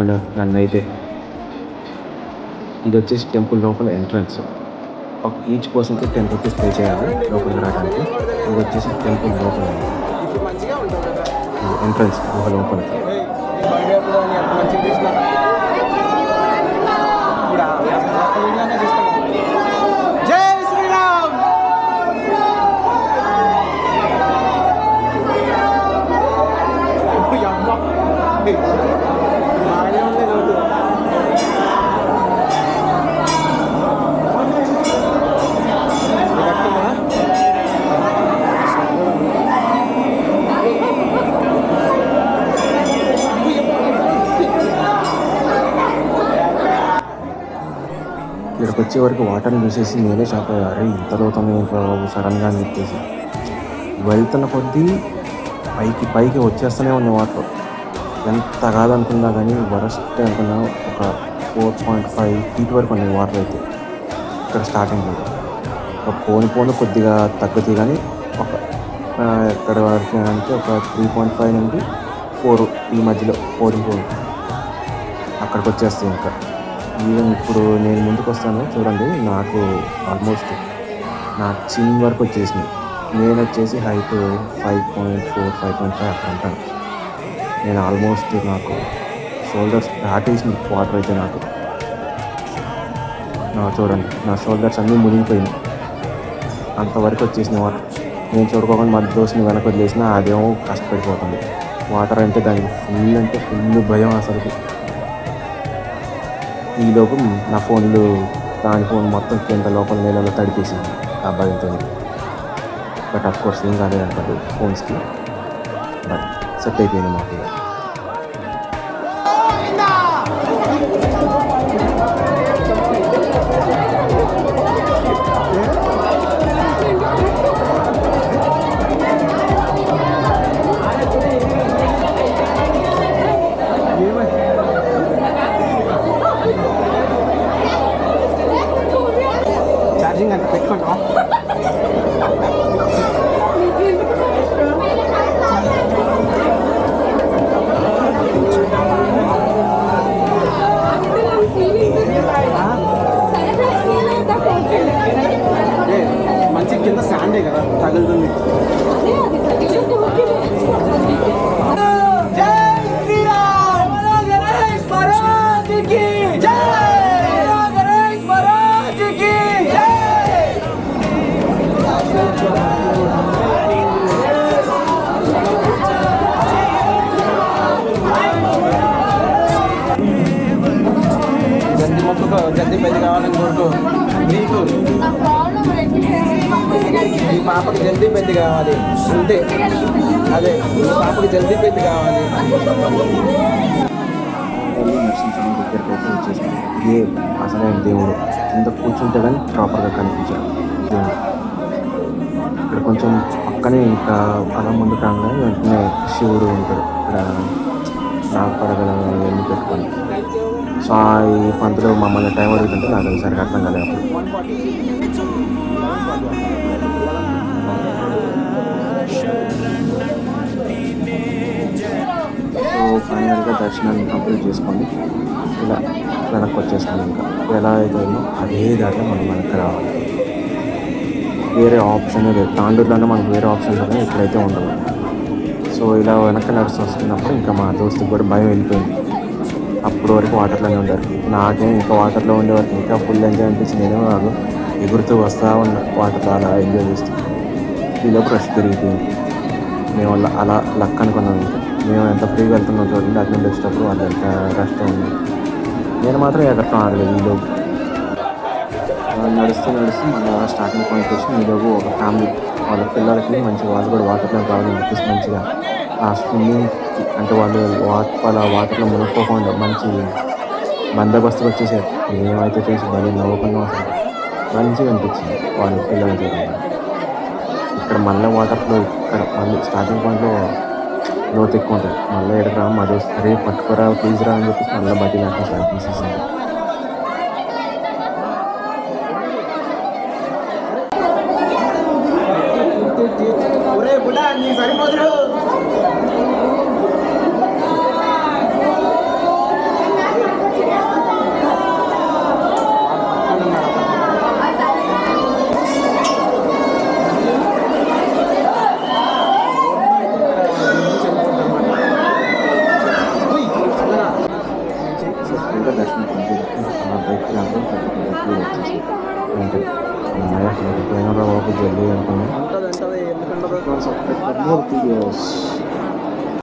And నన్నైతే ఇది వచ్చేసి టెంపుల్ లోపల ఎంట్రన్స్. ఈచ్ పర్సన్కి 10 రూపీస్ పే చేయాలి లోపలికి రావడానికి. ఇది వచ్చేసి టెంపుల్ లోపల ఎంట్రన్స్ గుహ లోపలికి. ఇక్కడికి వచ్చే వరకు వాటర్ని చూసేసి నేనే షాక్ అయ్యా. అరే ఇంత లోతమే సడన్గా అని చెప్పేసి వెళ్తున్న కొద్దీ పైకి వచ్చేస్తూనే ఉంది వాటర్. ఎంత కాదనుకున్నా కానీ వరస్ట్ అనుకున్నా ఒక 4.5 feet వరకు ఉన్నాయి వాటర్ అయితే ఇక్కడ స్టార్టింగ్లో. పోను కొద్దిగా తగ్గుతాయి కానీ ఎక్కడ వరకు అంటే ఒక 3.5 నుండి 4 ఈ మధ్యలో 4 అక్కడికి వచ్చేస్తాయి. ఇంకా ఈవెన్ ఇప్పుడు నేను ముందుకు వస్తాను చూడండి, నాకు ఆల్మోస్ట్ నా చిన్ వరకు వచ్చేసినాయి. నేను వచ్చేసి హైట్ 5.4, 5.5 అక్కడ ఉంటాను. నేను ఆల్మోస్ట్ నాకు షోల్డర్స్ దాటేసినాయి వాటర్ అయితే. నాకు చూడండి నా షోల్డర్స్ అన్నీ మునిగిపోయినాయి, అంతవరకు వచ్చేసినాయి వాటర్. నేను చూడుకోకుండా మధ్య దోశని వెనక వదిలేసినా అదేమో కష్టపడిపోతుంది. వాటర్ అంటే దానికి ఫుల్ భయం అసలుకి. ఈలోపు నా దాని ఫోన్ మొత్తం కింద లోపల నీళ్ళలో తడిపేసింది ఆ భయంతో. బట్ అఫ్ కోర్స్ ఏం కాలేదంటారు ఫోన్స్కి, బట్ సెట్ అయిపోయింది మాకు. ఇక ఛార్జింగ్ అంటే పెట్టుకుంటాం. మంచి కింద శాండే కదా తగులుతుంది. జల్దీ పెద్ద కావాలని కోరుకో. నీకు ఈ పాపకి జల్దీ పెద్ద కావాలి అంతే. అదే ఈ పాపకి జల్దీ పెద్ద కావాలి. దగ్గరికి అయితే వచ్చేసాను. ఇదే అసలైన దేవుడు. కింద కూర్చుంటే కానీ ప్రాపర్గా కనిపించాడు దేవుడు. ఇక్కడ కొంచెం పక్కనే ఇంకా అలా ముందు కాగానే వెంటనే శివుడు ఉంటాడు. ఇక్కడ నాగపడగల ఎన్ని పెట్టుకొని. సో ఈ పంతులు మమ్మల్ని టైం అడుగుతుంటే నాకు సరిగ్గా అర్థం కాలేదు అప్పుడు. సో ఫైనల్గా దర్శనాన్ని కంప్లీట్ చేసుకొని ఇలా వెనక్కి వచ్చేస్తాను. ఇంకా ఎలా అయితే అదే దాంట్లో మనం వెనక్కి రావాలి. వేరే ఆప్షన్ లేదు. తాండూరులోనే మనకు వేరే ఆప్షన్ కానీ ఇక్కడైతే ఉండదు. సో ఇలా వెనక్కి నడుస్తూ వస్తున్నప్పుడు ఇంకా మా దోస్తుకి కూడా భయం వెళ్ళిపోయింది. అప్పుడు వరకు వాటర్లోనే ఉండారు. నాకేం ఇంకా వాటర్లో ఉండే వరకు ఇంకా ఫుల్ ఎంజాయ్ అనిపించింది. నేనేమో నాకు ఎగురుతూ వస్తూ ఉన్నా వాటర్లో అలా ఎంజాయ్ చేస్తూ. ఈలోపు రష్ పెరిగిపోయింది. మేము అలా లక్ అనుకున్నాం. ఇంకా మేము ఎంత ఫ్రీగా వెళ్తున్నాం చూడండి. అటు నుండి వచ్చేటప్పుడు వాళ్ళు ఎంత రష్గా ఉంది. నేను మాత్రం ఎగరటం ఆగలేదు. ఈలోపు నడుస్తూ మన స్టార్టింగ్ పాయింట్ వచ్చి ఈలోపు ఒక ఫ్యామిలీ వాళ్ళ పిల్లలకి మంచిగా వాళ్ళు కూడా వాటర్లో కావాలని చెప్పేసి మంచిగా ఆ స్విమ్మింగ్కి అంటే వాళ్ళు వాటర్లో మునుక్కోకుండా మంచి బందోబస్తుగా వచ్చేసారు. మేమైతే చూసి భలే నవ్వుకున్నాం. అసలు మంచిగా అనిపించింది వాళ్ళ పిల్లలు చూడండి. ఇక్కడ మళ్ళీ వాటర్లో ఇక్కడ మళ్ళీ స్టార్టింగ్ పాయింట్లో లోతు ఎక్కువ ఉంటుంది. మళ్ళీ ఎక్కడికి రా మళ్ళీ అరే పట్టుకురా ప్లీజ్ రా అని చెప్పేసి మళ్ళీ బతి నాకు స్టార్ట్ తీసేసింది. అమ్మయ్య మరిపోయిన రా బాబు జల్లి అనుకున్నాను. ఉంటుంది ఉంటుంది ఎందుకుండదు. Subscribe for more videos.